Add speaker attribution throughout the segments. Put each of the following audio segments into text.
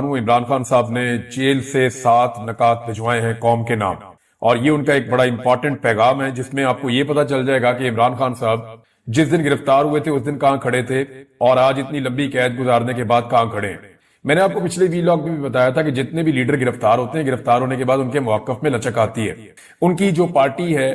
Speaker 1: عمران خان صاحب نے جیل سے 7 نکات بھجوائے ہیں قوم کے نام، اور یہ ان کا ایک بڑا امپورٹنٹ پیغام ہے جس میں آپ کو یہ پتا چل جائے گا کہ عمران خان صاحب جس دن گرفتار ہوئے تھے اس دن کہاں کھڑے تھے اور آج اتنی لمبی قید گزارنے کے بعد کہاں کھڑے ہیں۔ میں نے آپ کو پچھلے وی لاگ میں بھی بتایا تھا کہ جتنے بھی لیڈر گرفتار ہوتے ہیں، گرفتار ہونے کے بعد ان کے موقف میں لچک آتی ہے۔ ان کی جو پارٹی ہے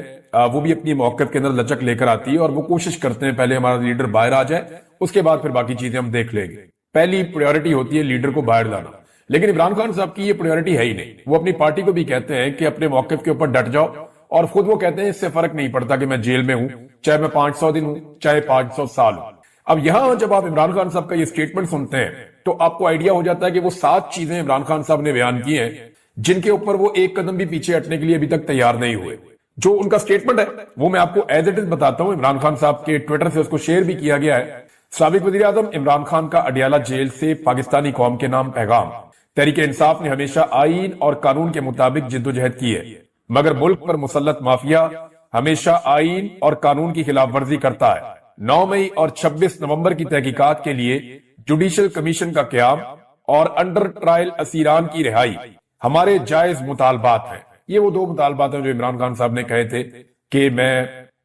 Speaker 1: وہ بھی اپنی موقف کے اندر لچک لے کر آتی ہے اور وہ کوشش کرتے ہیں پہلے ہمارا لیڈر باہر آ جائے، اس کے بعد پھر باقی چیزیں ہم دیکھ لیں گے۔ پہلی پریورٹی ہوتی ہے لیڈر کو باہر لانا، لیکن عمران خان صاحب کی یہ پریورٹی ہے ہی نہیں۔ وہ اپنی پارٹی کو بھی کہتے ہیں کہ اپنے موقف کے اوپر ڈٹ جاؤ، اور خود وہ کہتے ہیں اس سے فرق نہیں پڑتا کہ میں جیل میں ہوں، چاہے میں 500 دن ہوں چاہے 500 سال ہوں۔ اب یہاں جب آپ عمران خان صاحب کا یہ سٹیٹمنٹ سنتے ہیں تو آپ کو آئیڈیا ہو جاتا ہے کہ وہ 7 چیزیں عمران خان صاحب نے بیان کی ہیں جن کے اوپر وہ ایک قدم بھی پیچھے ہٹنے کے لیے ابھی تک تیار نہیں ہوئے۔ جو ان کا سٹیٹمنٹ ہے وہ میں آپ کو ایز اٹ از بتاتا ہوں۔ عمران خان صاحب کے ٹویٹر سے اس کو شیئر بھی کیا گیا ہے۔ سابق وزیر اعظم عمران خان کا اڈیالہ جیل سے پاکستانی قوم کے نام پیغام۔ تحریک انصاف نے ہمیشہ آئین اور قانون کے مطابق جدوجہد کی ہے، مگر ملک پر مسلط مافیا ہمیشہ آئین اور قانون کی خلاف ورزی کرتا ہے۔ 9 مئی اور 26 نومبر کی تحقیقات کے لیے جوڈیشل کمیشن کا قیام اور انڈر ٹرائل اسیران کی رہائی ہمارے جائز مطالبات ہیں۔ یہ وہ 2 مطالبات ہیں جو عمران خان صاحب نے کہے تھے کہ میں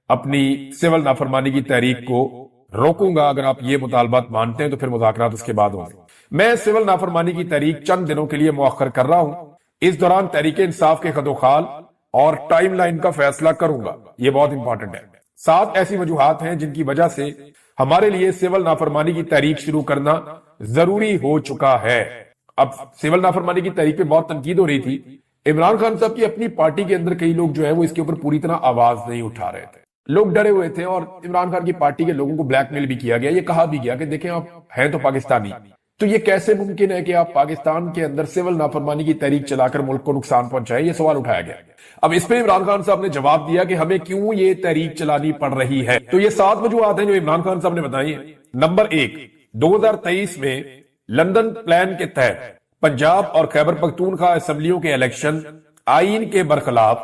Speaker 1: اپنی سول نافرمانی کی تحریک کو روکوں گا، اگر آپ یہ مطالبات مانتے ہیں تو پھر مذاکرات اس کے بعد ہوں گے۔ میں سول نافرمانی کی تحریک چند دنوں کے لیے مؤخر کر رہا ہوں، اس دوران تحریک انصاف کے خد و خال اور ٹائم لائن کا فیصلہ کروں گا۔ یہ بہت امپورٹنٹ ہے۔ 7 ایسی وجوہات ہیں جن کی وجہ سے ہمارے لیے سول نافرمانی کی تحریک شروع کرنا ضروری ہو چکا ہے۔ اب سول نافرمانی کی تحریک پہ بہت تنقید ہو رہی تھی۔ عمران خان صاحب کی اپنی پارٹی کے اندر کئی لوگ جو ہے وہ اس کے اوپر پوری طرح آواز نہیں اٹھا رہے تھے، لوگ ڈرے ہوئے تھے، اور عمران خان کی پارٹی کے لوگوں کو بلیک میل بھی کیا گیا۔ یہ کہا بھی گیا کہ دیکھیں آپ ہیں تو پاکستانی، تو یہ کیسے ممکن ہے کہ آپ پاکستان کے اندر سول نافرمانی کی تحریک چلا کر ملک کو نقصان پہنچائے؟ یہ سوال اٹھایا گیا۔ اب اس پہ عمران خان صاحب نے جواب دیا کہ ہمیں کیوں یہ تحریک چلانی پڑ رہی ہے۔ تو یہ 7 وجوہات ہیں جو عمران خان صاحب نے بتائی ہیں۔ نمبر 1، 2023 میں لندن پلان کے تحت پنجاب اور خیبر پختونخوا اسمبلیوں کے الیکشن آئین کے برخلاف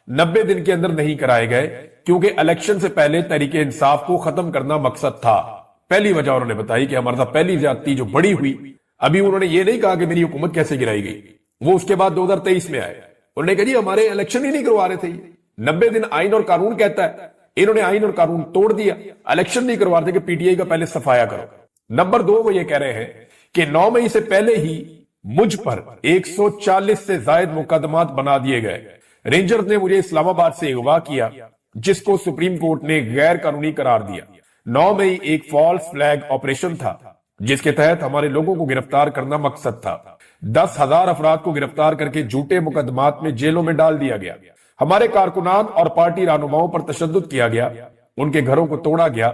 Speaker 1: 90 دن کے اندر نہیں کرائے گئے، کیونکہ الیکشن سے پہلے تحریک انصاف کو ختم کرنا مقصد تھا۔ پہلی وجہ انہوں نے بتائی کہ ہمارا پہلی زیادتی جو بڑی ہوئی، ابھی انہوں نے یہ نہیں کہا کہ میری حکومت کیسے گرائی گئی، وہ اس کے بعد 2023 میں آئے، انہوں نے کہا جی ہمارے الیکشن ہی نہیں کروا رہے تھے، 90 دن آئین اور قانون کہتا ہے، انہوں نے آئین اور قانون توڑ دیا، الیکشن نہیں کروا رہے تھے کہ پی ٹی آئی کا پہلے صفایا کرو۔ نمبر 2، وہ یہ کہہ رہے ہیں کہ 9 مئی سے پہلے ہی مجھ پر 140 سے زائد مقدمات بنا دیے گئے۔ رینجرز نے مجھے اسلام آباد سے اغوا کیا، جس کو سپریم کورٹ نے غیر قانونی قرار دیا۔ 9 مئی ایک فالس فلیگ آپریشن تھا جس کے تحت ہمارے لوگوں کو گرفتار کرنا مقصد تھا۔ 10,000 افراد کو گرفتار کر کے جھوٹے مقدمات میں جیلوں میں ڈال دیا گیا۔ ہمارے کارکنان اور پارٹی رہنماؤں پر تشدد کیا گیا، ان کے گھروں کو توڑا گیا،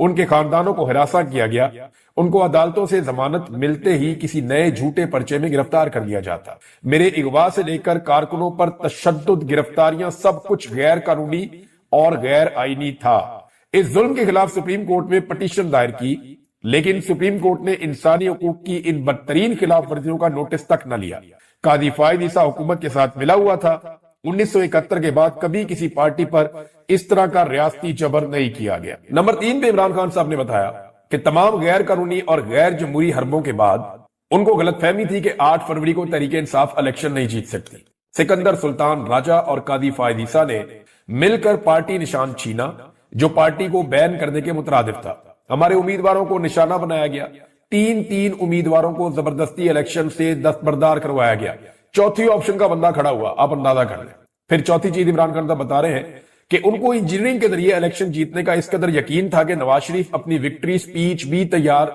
Speaker 1: ان کے خاندانوں کو ہراساں کیا گیا، ان کو عدالتوں سے ضمانت ملتے ہی کسی نئے جھوٹے پرچے میں گرفتار کر لیا جاتا۔ میرے اغوا سے لے کر کارکنوں پر تشدد، گرفتاریاں، سب کچھ غیر قانونی اور غیر آئینی تھا۔ اس ظلم کے خلاف سپریم کورٹ میں پٹیشن دائر کی، لیکن سپریم کورٹ نے انسانی حقوق کی ان بدترین خلاف ورزیوں کا نوٹس تک نہ لیا۔ قاضی فائد عیسیٰ حکومت کے ساتھ ملا ہوا تھا۔ 1971 کے بعد کبھی کسی پارٹی پر اس طرح کا ریاستی جبر نہیں کیا گیا۔ نمبر 3 پہ عمران خان صاحب نے بتایا کہ تمام غیر قانونی اور غیر جمہوری حربوں کے بعد ان کو غلط فہمی تھی کہ 8 فروری کو تحریک انصاف الیکشن نہیں جیت سکتی۔ سکندر سلطان راجہ اور قاضی فائد عیسیٰ نے مل کر پارٹی نشان چھینا جو پارٹی کو بین کرنے کے مترادف تھا۔ ہمارے امیدواروں کو نشانہ بنایا گیا، 3 امیدواروں کو زبردستی الیکشن سے دستبردار کروایا گیا۔ چوتھی آپشن کا بندہ کھڑا ہوا، آپ اندازہ کر لیں۔ پھر چوتھی چیز عمران خان صاحب بتا رہے ہیں کہ ان کو انجینئرنگ کے ذریعے الیکشن جیتنے کا اس قدر یقین تھا کہ نواز شریف اپنی وکٹری سپیچ بھی تیار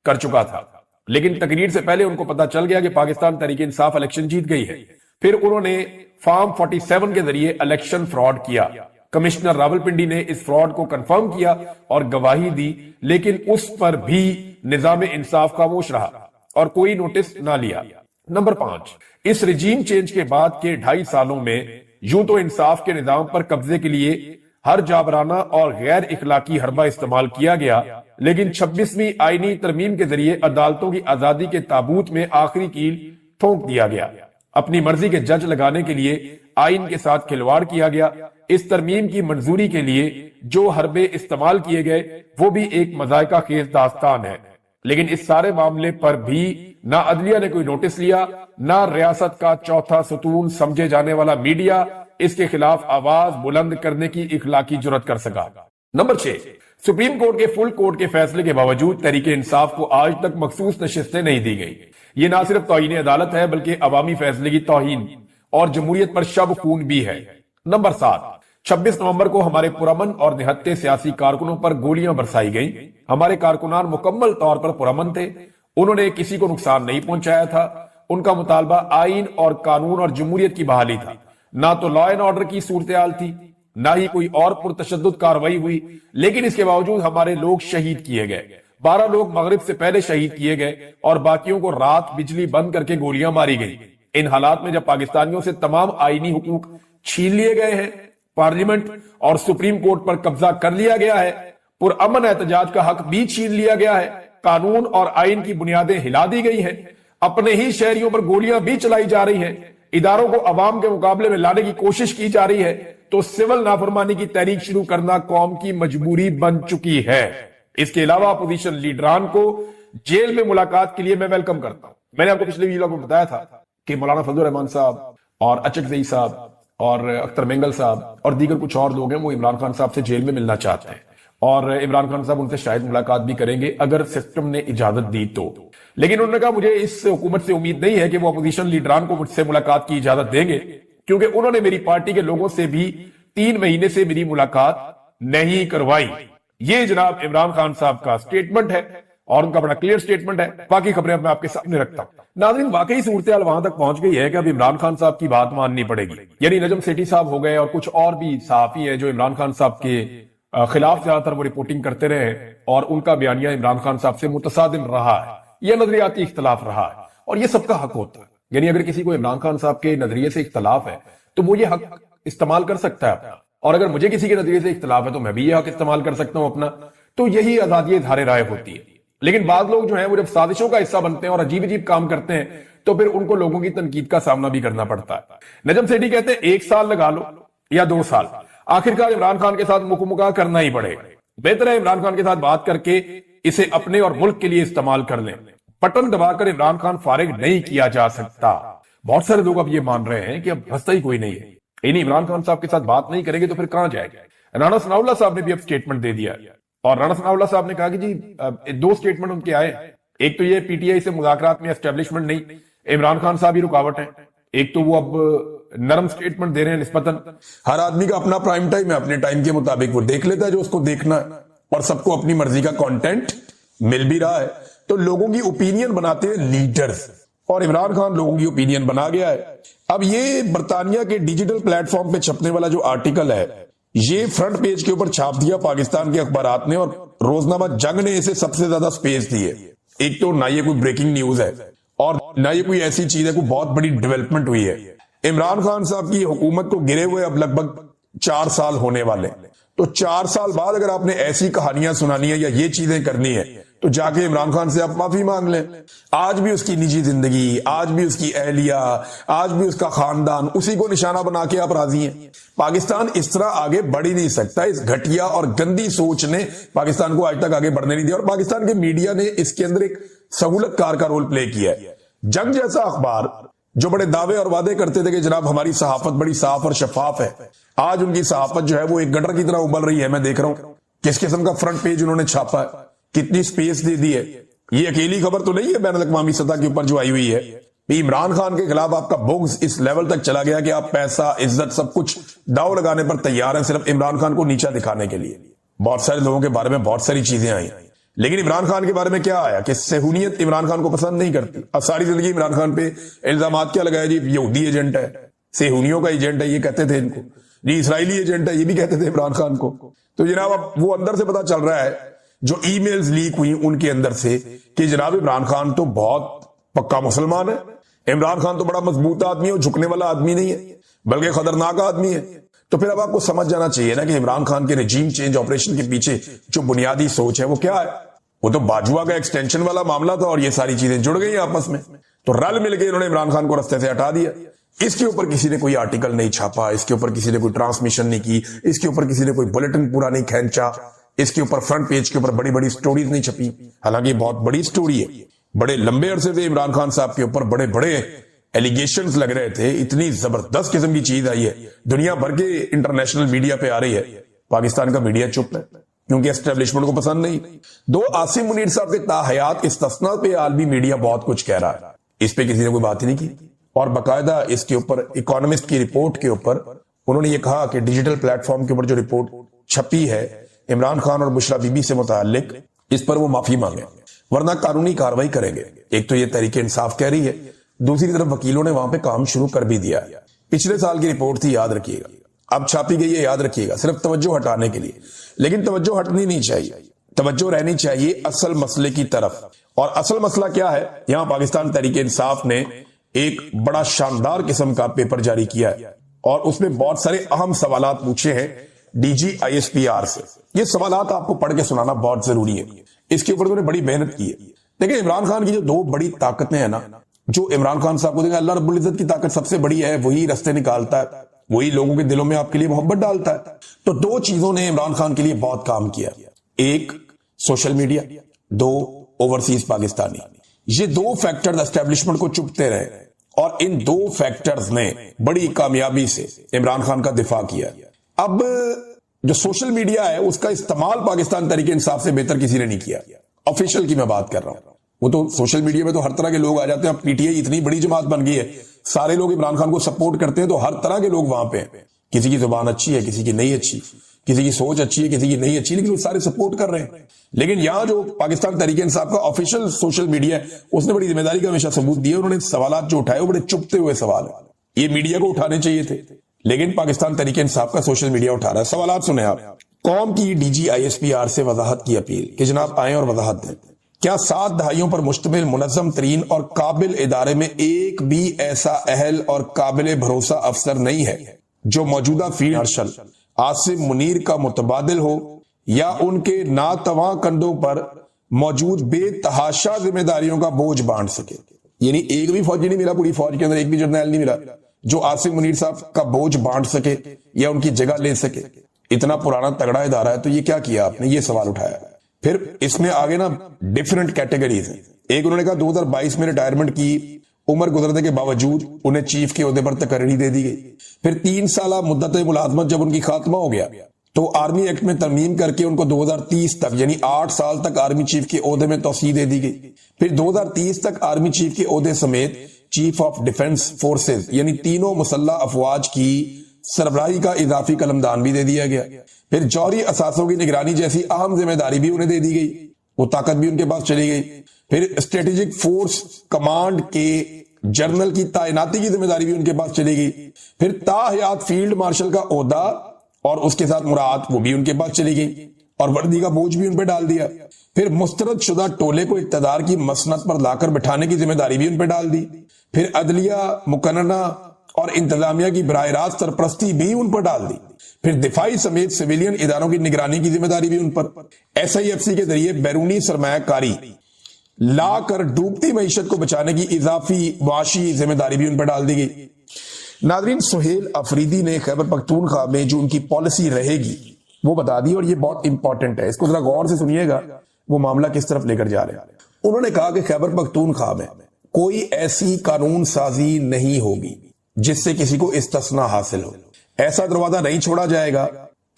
Speaker 1: کر چکا تھا، لیکن تقریر سے پہلے ان کو پتا چل گیا کہ پاکستان تحریک انصاف الیکشن جیت گئی ہے۔ پھر انہوں نے فارم 47 کے ذریعے الیکشن فراڈ کیا۔ کمشنر راولپنڈی نے اس فراڈ کو کنفرم کیا اور گواہی دی، لیکن اس پر بھی نظام انصاف خاموش رہا اور کوئی نوٹس نہ لیا۔ نمبر 5، اس رجیم چینج کے بعد کے 2.5 سالوں میں یوں تو انصاف کے نظام پر قبضے کے لیے ہر جابرانہ اور غیر اخلاقی حربہ استعمال کیا گیا، لیکن 26ویں آئینی ترمیم کے ذریعے عدالتوں کی آزادی کے تابوت میں آخری کیل ٹھونک دیا گیا۔ اپنی مرضی کے جج لگانے کے لیے آئین کے ساتھ کھلواڑ کیا گیا۔ اس ترمیم کی منظوری کے لیے جو حربے استعمال کیے گئے وہ بھی ایک مذائقہ خیز داستان ہے، لیکن اس سارے معاملے پر بھی نہ عدلیہ نے کوئی نوٹس لیا، نہ ریاست کا چوتھا ستون سمجھے جانے والا میڈیا اس کے خلاف آواز بلند کرنے کی اخلاقی جرات کر سکا۔ نمبر 6، سپریم کورٹ کے فل کورٹ کے فیصلے کے باوجود تحریک انصاف کو آج تک مخصوص نشستیں نہیں دی گئی۔ یہ نہ صرف توہین عدالت ہے بلکہ عوامی فیصلے کی توہین اور جمہوریت پر شب خون بھی ہے۔ نمبر 7، 26 نومبر کو ہمارے پرامن اور نہتے سیاسی کارکنوں پر گولیاں برسائی گئیں۔ ہمارے کارکنان مکمل طور پر پرامن تھے، انہوں نے کسی کو نقصان نہیں پہنچایا تھا۔ ان کا مطالبہ آئین اور قانون اور جمہوریت کی بحالی تھا، نہ تو لا اینڈ آرڈر کی صورتحال تھی، نہ ہی کوئی اور پرتشدد کارروائی ہوئی۔ لیکن اس کے باوجود ہمارے لوگ شہید کیے گئے، 12 لوگ مغرب سے پہلے شہید کیے گئے اور باقیوں کو رات بجلی بند کر کے گولیاں ماری گئی۔ ان حالات میں جب پاکستانیوں سے تمام آئینی حقوق چھین لیے گئے ہیں، پارلیمنٹ اور سپریم کورٹ پر قبضہ کر لیا گیا ہے، پرامن احتجاج کا حق بھی چھین لیا گیا ہے، قانون اور آئین کی بنیادیں ہلا دی گئی ہیں، اپنے ہی شہریوں پر گولیاں بھی چلائی جا رہی ہیں، اداروں کو عوام کے مقابلے میں لانے کی کوشش کی جا رہی ہے، تو سول نافرمانی کی تحریک شروع کرنا قوم کی مجبوری بن چکی ہے۔ اس کے علاوہ اپوزیشن لیڈران کو جیل میں ملاقات کے لیے میں ویلکم کرتا ہوں۔ میں نے آپ کو پچھلے ویڈیو میں بتایا تھا کہ مولانا فضل الرحمان صاحب اور اچک زئی صاحب اور اختر مینگل صاحب اور دیگر کچھ اور لوگ ہیں، وہ عمران خان صاحب سے جیل میں ملنا چاہتے ہیں، اور عمران خان صاحب ان سے شاید ملاقات بھی کریں گے اگر سسٹم نے اجازت دی تو۔ لیکن انہوں نے کہا مجھے اس حکومت سے امید نہیں ہے کہ وہ اپوزیشن لیڈران کو مجھ سے ملاقات کی اجازت دیں گے، کیونکہ انہوں نے میری پارٹی کے لوگوں سے بھی 3 مہینے سے میری ملاقات نہیں کروائی۔ یہ جناب عمران خان صاحب کا سٹیٹمنٹ ہے اور ان کا بڑا کلیئر سٹیٹمنٹ ہے۔ باقی خبریں میں آپ کے سامنے رکھتا ہوں۔ ناظرین، واقعی صورتحال وہاں تک پہنچ گئی ہے کہ اب عمران خان صاحب کی بات ماننی پڑے گی۔ یعنی نجم سیٹھی صاحب ہو گئے اور کچھ اور بھی صحافی ہیں جو عمران خان صاحب کے خلاف زیادہ تر وہ رپورٹنگ کرتے رہے اور ان کا بیانیہ عمران خان صاحب سے متصادم رہا ہے، یہ نظریاتی اختلاف رہا ہے، اور یہ سب کا حق ہوتا ہے۔ یعنی اگر کسی کو عمران خان صاحب کے نظریے سے اختلاف ہے تو وہ یہ حق استعمال کر سکتا ہے اپنا، اور اگر مجھے کسی کے نظریے سے اختلاف ہے تو میں بھی یہ حق استعمال کر سکتا ہوں اپنا۔ تو یہی آزادی اظہار رائے ہوتی ہے۔ لیکن بعض لوگ جو ہیں وہ جب سازشوں کا حصہ بنتے ہیں اور عجیب عجیب کام کرتے ہیں تو پھر ان کو لوگوں کی تنقید کا سامنا بھی کرنا پڑتا ہے۔ نجم سیٹھی کہتے ہیں 1 سال لگا لو یا 2 سال، آخرکار عمران خان کے ساتھ مکہ کرنا ہی پڑے گا۔ بہتر ہے عمران خان کے ساتھ بات کر کے اسے اپنے اور ملک کے لیے استعمال کر لیں۔ بٹن دبا کر عمران خان فارغ نہیں کیا جا سکتا۔ بہت سارے لوگ اب یہ مان رہے ہیں کہ اب رستہ ہی کوئی نہیں ہے، یعنی عمران خان صاحب کے ساتھ بات نہیں کریں گے تو پھر کہاں جائے گا۔ رانا ثناء اللہ صاحب نے بھی اب سٹیٹمنٹ دے دیا، اور رانا ثناء اللہ صاحب نے کہا کہ جی 2 سٹیٹمنٹ ان کے آئے، ایک تو یہ پی ٹی آئی سے مذاکرات میں اسٹیبلشمنٹ نہیں، عمران خان صاحب ہی رکاوٹ ہیں، ایک تو وہ اب نرم سٹیٹمنٹ دے رہے ہیں نسبتاً۔ ہر آدمی کا اپنا پرائم ٹائم ہے، اپنے ٹائم کے مطابق وہ دیکھ لیتا ہے جو اس کو دیکھنا ہے، اور سب کو اپنی مرضی کا کانٹینٹ مل بھی رہا ہے، تو لوگوں کی اوپینین بناتے ہیں لیڈرز، اور عمران خان لوگوں کی اوپینین بنا گیا ہے۔ اب یہ برطانیہ کے ڈیجیٹل پلیٹ فارم پہ چھپنے والا جو آرٹیکل ہے، یہ فرنٹ پیج کے اوپر چھاپ دیا پاکستان کے اخبارات نے، اور روزنامہ جنگ نے اسے سب سے زیادہ سپیس دی ہے۔ ایک تو نہ یہ کوئی بریکنگ نیوز ہے اور نہ یہ کوئی ایسی چیز ہے، کوئی بہت بڑی ڈیولپمنٹ ہوئی ہے۔ عمران خان صاحب کی حکومت کو گرے ہوئے اب لگ بھگ 4 سال ہونے والے، تو 4 سال بعد اگر آپ نے ایسی کہانیاں سنانی ہے یا یہ چیزیں کرنی ہے تو جا کے عمران خان سے آپ معافی مانگ لیں۔ آج بھی اس کی نجی زندگی، آج بھی اس کی اہلیہ، آج بھی اس کا خاندان، اسی کو نشانہ بنا کے آپ راضی ہیں۔ پاکستان اس طرح آگے بڑھ ہی نہیں سکتا، اس گھٹیا اور گندی سوچ نے پاکستان کو آج تک آگے بڑھنے نہیں دیا، اور پاکستان کے میڈیا نے اس کے اندر ایک سہولت کار کا رول پلے کیا ہے۔ جنگ جیسا اخبار جو بڑے دعوے اور وعدے کرتے تھے کہ جناب ہماری صحافت بڑی صاف اور شفاف ہے، آج ان کی صحافت جو ہے وہ ایک گٹر کی طرح ابل رہی ہے۔ میں دیکھ رہا ہوں کس قسم کا فرنٹ پیج انہوں نے چھاپا ہے، کتنی سپیس دے دی ہے۔ یہ اکیلی خبر تو نہیں ہے بین الاقوامی سطح کے اوپر جو آئی ہوئی ہے، عمران خان کے خلاف آپ کا بغض اس لیول تک چلا گیا کہ آپ پیسہ، عزت، سب کچھ داؤ لگانے پر تیار ہیں صرف عمران خان کو نیچا دکھانے کے لیے۔ بہت سارے لوگوں کے بارے میں بہت ساری چیزیں آئیں، لیکن عمران خان کے بارے میں کیا آیا کہ صہیونیت عمران خان کو پسند نہیں کرتی۔ اب ساری زندگی عمران خان پہ الزامات کیا لگایا، جی یہودی ایجنٹ ہے، صہیونیوں کا ایجنٹ ہے، یہ کہتے تھے ان کو، جی اسرائیلی ایجنٹ ہے، یہ بھی کہتے تھے عمران خان کو۔ تو جناب اب وہ اندر سے پتا چل رہا ہے، جو ای میلز لیک ہوئی ان کے اندر سے، کہ جناب عمران خان تو بہت پکا مسلمان ہے، عمران خان تو بڑا مضبوط آدمی ہے، وہ جھکنے والا آدمی نہیں ہے بلکہ خطرناک آدمی ہے۔ تو پھر اب آپ کو سمجھ جانا چاہیے نا کہ عمران خان کے رجیم چینج آپریشن کے پیچھے جو بنیادی سوچ ہے وہ کیا ہے۔ وہ تو باجوہ کا ایکسٹینشن والا معاملہ تھا اور یہ ساری چیزیں جڑ گئی آپس میں، تو رل مل کے انہوں نے عمران خان کو رستے سے ہٹا دیا۔ اس کے اوپر کسی نے کوئی آرٹیکل نہیں چھاپا، اس کے اوپر کسی نے کوئی ٹرانسمیشن نہیں کی، اس کے اوپر کسی نے کوئی بلیٹن پورا نہیں کھینچا، اس کے اوپر فرنٹ پیج کے اوپر بڑی بڑی سٹوریز نہیں چھپی، حالانکہ یہ بہت بڑی سٹوری ہے۔
Speaker 2: بڑے لمبے عرصے سے عمران خان صاحب کے اوپر بڑے بڑے ایلیگیشنز لگ رہے تھے, اتنی زبردست قسم کی چیز آئی ہے, دنیا بھر کے انٹرنیشنل میڈیا پہ آ رہی ہے, پاکستان کا میڈیا چپ ہے کیونکہ اسٹیبلشمنٹ کو پسند نہیں. دو عاصم منیر صاحب کے تاحیات استثناء پہ عالمی میڈیا بہت کچھ کہہ رہا ہے, اس پہ کسی نے کوئی بات ہی نہیں کی, اور باقاعدہ اس کے اوپر اکانومسٹ کی رپورٹ کے اوپر انہوں نے یہ کہا کہ ڈیجیٹل پلیٹ فارم کے اوپر جو رپورٹ چھپی ہے عمران خان اور بشرا بی بی سے متعلق, اس پر وہ معافی مانگے ورنہ قانونی کاروائی کریں گے. ایک تو یہ تحریک انصاف کہہ رہی ہے, دوسری طرف وکیلوں نے وہاں پہ کام شروع کر بھی دیا. پچھلے سال کی رپورٹ تھی, یاد رکھیے گا, اب چھاپی گئی ہے, یاد رکھیے گا, صرف توجہ ہٹانے کے لیے. لیکن توجہ ہٹنی نہیں چاہیے, توجہ رہنی چاہیے اصل مسئلے کی طرف. اور اصل مسئلہ کیا ہے؟ یہاں پاکستان تحریک انصاف نے ایک بڑا شاندار قسم کا پیپر جاری کیا ہے اور اس میں بہت سارے اہم سوالات پوچھے ہیں D G I S P R سے. یہ سوالات آپ کو پڑھ کے سنانا بہت ضروری ہے, اس کے اوپر انہوں نے بڑی محنت کی ہے. دیکھیں عمران خان کی جو دو بڑی طاقتیں ہیں نا, جو عمران خان صاحب کو دیکھیں, اللہ رب العزت کی طاقت سب سے بڑی ہے, وہی رستے نکالتا ہے, وہی لوگوں کے دلوں میں آپ کے لیے محبت ڈالتا ہے. تو دو چیزوں نے عمران خان کے لیے بہت کام کیا, ایک سوشل میڈیا, دو اوورسیز پاکستانی. یہ دو فیکٹرز اسٹیبلشمنٹ کو چپتے رہے اور ان دو فیکٹرز نے بڑی کامیابی سے عمران خان کا دفاع کیا. اب جو سوشل میڈیا ہے اس کا استعمال پاکستان تحریک انصاف سے بہتر کسی نے نہیں کیا. آفیشل کی میں بات کر رہا ہوں, وہ تو سوشل میڈیا میں تو ہر طرح کے لوگ آ جاتے ہیں. اب پی ٹی آئی اتنی بڑی جماعت بن گئی ہے, سارے لوگ عمران خان کو سپورٹ کرتے ہیں, تو ہر طرح کے لوگ وہاں پہ ہیں. کسی کی زبان اچھی ہے, کسی کی نہیں اچھی, کسی کی سوچ اچھی ہے, کسی کی نہیں اچھی, لیکن وہ سارے سپورٹ کر رہے ہیں. لیکن یہاں جو پاکستان تحریک انصاف کا آفیشل سوشل میڈیا ہے اس نے بڑی ذمہ داری کا ہمیشہ ثبوت دیا. انہوں نے سوالات جو اٹھائے وہ بڑے چپتے ہوئے سوال ہیں, یہ میڈیا کو اٹھانے چاہیے تھے, لیکن پاکستان تحریک انصاف کا سوشل میڈیا اٹھا رہا ہے. سوالات سنیں آپ. قوم کی D G I S P R سے وضاحت کی اپیل کہ جناب آئیں اور وضاحت دیں. کیا 7 دہائیوں پر مشتمل منظم ترین اور قابل ادارے میں ایک بھی ایسا اہل اور قابل بھروسہ افسر نہیں ہے جو موجودہ فیلڈ مارشل عاصم منیر کا متبادل ہو یا ان کے ناتواں کندھوں پر موجود بے تحاشا ذمہ داریوں کا بوجھ بانٹ سکے؟ یعنی ایک بھی فوجی نہیں ملا پوری فوج کے اندر, ایک بھی جرنیل نہیں ملا جو عاصم منیر صاحب کا بوجھ بانٹ سکے یا ان کی جگہ لے سکے. اتنا پرانا تگڑا ادارہ ہے, تو یہ کیا کیا آپ نے؟ یہ سوال اٹھایا. پھر اس میں آگے نا ڈیفرنٹ کیٹیگریز ہیں. ایک انہوں نے کہا 2022 میں ریٹائرمنٹ کی عمر گزرنے کے باوجود انہیں چیف کے عہدے پر تقرری دے دی گئی. پھر 3 سالہ مدت ملازمت جب ان کی خاتمہ ہو گیا تو آرمی ایکٹ میں ترمیم کر کے ان کو 2030 تک یعنی 8 سال تک آرمی چیف کے عہدے میں توسیع دے دی گئی. پھر 2030 تک آرمی چیف کے عہدے سمیت چیف آف ڈیفنس فورسز یعنی تینوں مسلح افواج کی سربراہی کا اضافی قلمدان بھی دے دیا گیا. پھر جوہری اثاثوں کی نگرانی جیسی اہم ذمہ داری بھی انہیں دے دی گئی, وہ طاقت بھی ان کے پاس چلی گئی. پھر اسٹریٹجک فورس کمانڈ کے جنرل کی تعیناتی کی ذمہ داری بھی ان کے پاس چلی گئی. پھر تاحیات فیلڈ مارشل کا عہدہ اور اس کے ساتھ مراعات وہ بھی ان کے پاس چلی گئی اور وردی کا بوجھ بھی ان پہ ڈال دیا. پھر مسترد شدہ ٹولے کو اقتدار کی مسند پر لا کر بٹھانے کی ذمہ داری بھی ان پہ ڈال دی. پھر عدلیہ, مقننہ اور انتظامیہ کی براہ راست سرپرستی بھی ان پر ڈال دی. پھر دفاعی سمیت سویلین اداروں کی نگرانی کی ذمہ داری بھی ان پر. ایس آئی ایف سی کے ذریعے بیرونی سرمایہ کاری لا کر ڈوبتی معیشت کو بچانے کی اضافی معاشی ذمہ داری بھی ان پر ڈال دی گئی. ناظرین, سہیل افریدی نے خیبر پختونخوا میں جو ان کی پالیسی رہے گی وہ بتا دی, اور یہ بہت امپورٹنٹ ہے, اس کو ذرا غور سے سنیے گا وہ معاملہ کس طرف لے کر جا رہے ہیں. انہوں نے کہا کہ خیبر پختونخوا میں کوئی ایسی قانون سازی نہیں ہوگی جس سے کسی کو استثناء حاصل ہو. ایسا دروازہ نہیں چھوڑا جائے گا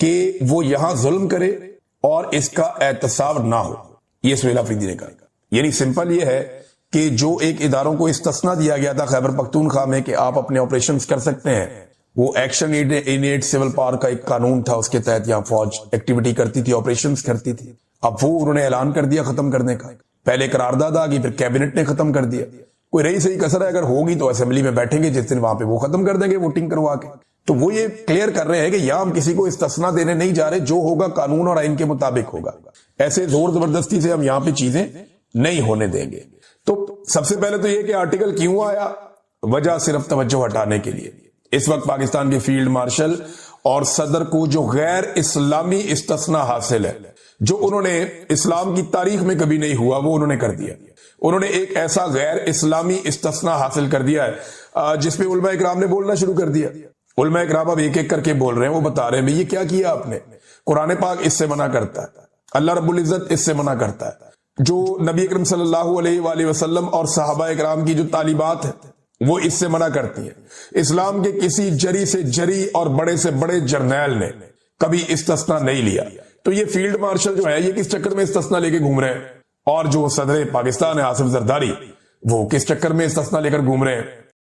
Speaker 2: کہ وہ یہاں ظلم کرے اور اس کا احتساب نہ ہو. یہ سہیل افریدی نے کہا. یعنی سمپل یہ ہے کہ جو ایک اداروں کو استثناء دیا گیا تھا خیبر پختونخوا میں کہ آپ اپنے آپریشنز کر سکتے ہیں, وہ ایکشن انیٹ سول پاور کا ایک قانون تھا, اس کے تحت یہاں فوج ایکٹیویٹی کرتی تھی, آپریشنز کرتی تھی. اب وہ انہوں نے اعلان کر دیا ختم کرنے کا. پہلے قرارداد آ گئی, پھر کیبنٹ نے ختم کر دیا. کوئی رہی صحیح کسر ہے, اگر ہوگی تو اسمبلی میں بیٹھیں گے جس دن, وہاں پہ وہ ختم کر دیں گے ووٹنگ کروا کے. تو وہ یہ کلیئر کر رہے ہیں کہ یہاں ہم کسی کو استثناء دینے نہیں جا رہے, جو ہوگا قانون اور آئین کے مطابق ہوگا. ایسے زور زبردستی سے ہم یہاں پہ چیزیں نہیں ہونے دیں گے. تو سب سے پہلے تو یہ کہ آرٹیکل کیوں آیا, وجہ صرف توجہ ہٹانے کے لیے. اس وقت پاکستان کے فیلڈ مارشل اور صدر کو جو غیر اسلامی استثناء حاصل ہے, جو انہوں نے اسلام کی تاریخ میں کبھی نہیں ہوا, وہ انہوں نے کر دیا. انہوں نے ایک ایسا غیر اسلامی استثناء حاصل کر دیا ہے جس پہ علماء اکرام نے بولنا شروع کر دیا. علماء اکرام اب ایک ایک کر کے بول رہے ہیں, وہ بتا رہے ہیں یہ کیا کیا آپ نے. قرآن پاک اس سے منع کرتا ہے, اللہ رب العزت اس سے منع کرتا ہے, جو نبی اکرم صلی اللہ علیہ وآلہ وسلم اور صحابہ اکرام کی جو تعلیمات ہیں وہ اس سے منع کرتی ہیں۔ اسلام کے کسی جری سے جری اور بڑے سے بڑے جرنیل نے کبھی استثناء نہیں لیا۔ تو یہ فیلڈ مارشل جو ہے یہ کس چکر میں استثناء لے کے گھوم رہے ہیں، اور جو صدر پاکستان ہے آصف زرداری وہ کس چکر میں استثناء لے کر گھوم رہے ہیں؟